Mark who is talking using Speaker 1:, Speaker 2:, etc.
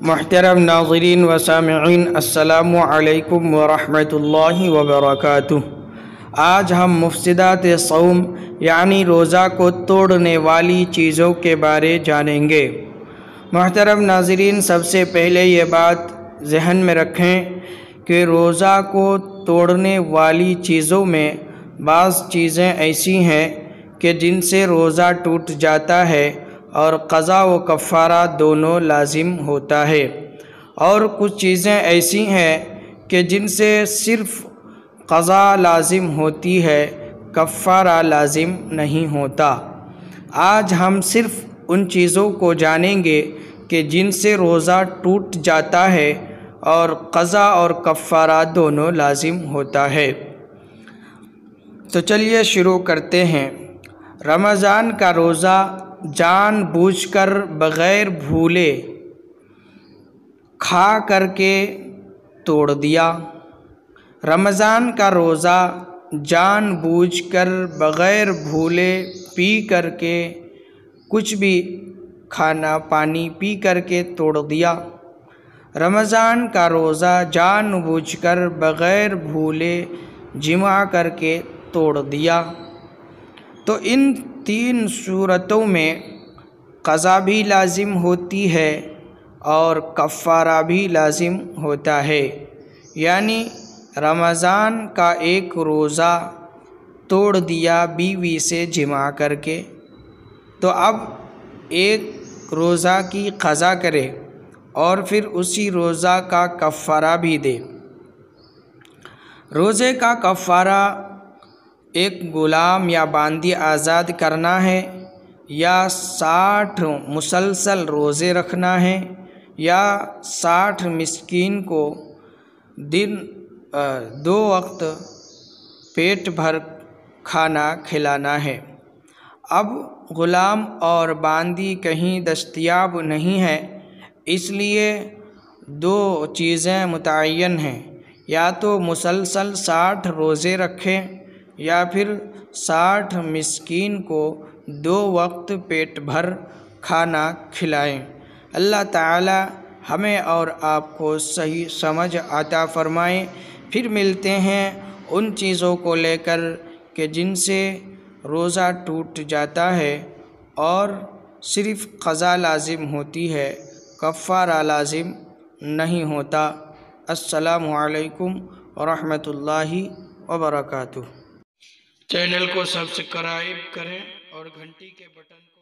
Speaker 1: محترم ناظرین و سامعین، السلام علیکم ورحمۃ اللہ وبرکاتہ۔ آج ہم مفسدات صوم یعنی روزہ کو توڑنے والی چیزوں کے بارے جانیں گے۔ محترم ناظرین، سب سے پہلے یہ بات ذہن میں رکھیں کہ روزہ کو توڑنے والی چیزوں میں بعض چیزیں ایسی ہیں کہ جن سے روزہ ٹوٹ جاتا ہے اور قضا و کفارہ دونوں لازم ہوتا ہے، اور کچھ چیزیں ایسی ہیں کہ جن سے صرف قضا لازم ہوتی ہے، کفارہ لازم نہیں ہوتا۔ آج ہم صرف ان چیزوں کو جانیں گے کہ جن سے روزہ ٹوٹ جاتا ہے اور قضا اور کفارہ دونوں لازم ہوتا ہے۔ تو چلیے شروع کرتے ہیں۔ رمضان کا روزہ جان بوجھ کر بغیر بھولے کھا کر کے توڑ دیا۔ رمضان کا روزہ جان بوجھ کر بغیر بھولے پی کر کے کچھ بھی کھانا پانی پی کر کے توڑ دیا۔ رمضان کا روزہ جان بوجھ کر بغیر بھولے جمع کر کے توڑ دیا۔ تو ان تین صورتوں میں قضا بھی لازم ہوتی ہے اور کفارہ بھی لازم ہوتا ہے، یعنی رمضان کا ایک روزہ توڑ دیا بیوی سے جمع کر کے، تو اب ایک روزہ کی قضا کرے اور پھر اسی روزہ کا کفارہ بھی دے۔ روزے کا کفارہ ایک غلام یا باندی آزاد کرنا ہے، یا 60 مسلسل روزے رکھنا ہے، یا 60 مسکین کو دن 2 وقت پیٹ بھر کھانا کھلانا ہے۔ اب غلام اور باندی کہیں دستیاب نہیں ہے، اس لیے 2 چیزیں متعین ہیں، یا تو مسلسل 60 روزے رکھیں یا پھر 60 مسکین کو 2 وقت پیٹ بھر کھانا کھلائیں۔ اللہ تعالی ہمیں اور آپ کو صحیح سمجھ عطا فرمائیں۔ پھر ملتے ہیں ان چیزوں کو لے کر کہ جن سے روزہ ٹوٹ جاتا ہے اور صرف قضا لازم ہوتی ہے، کفارہ لازم نہیں ہوتا۔ السلام علیکم ورحمۃ اللہ وبرکاتہ۔ چینل کو سبسکرائب کریں اور گھنٹی کے بٹن کو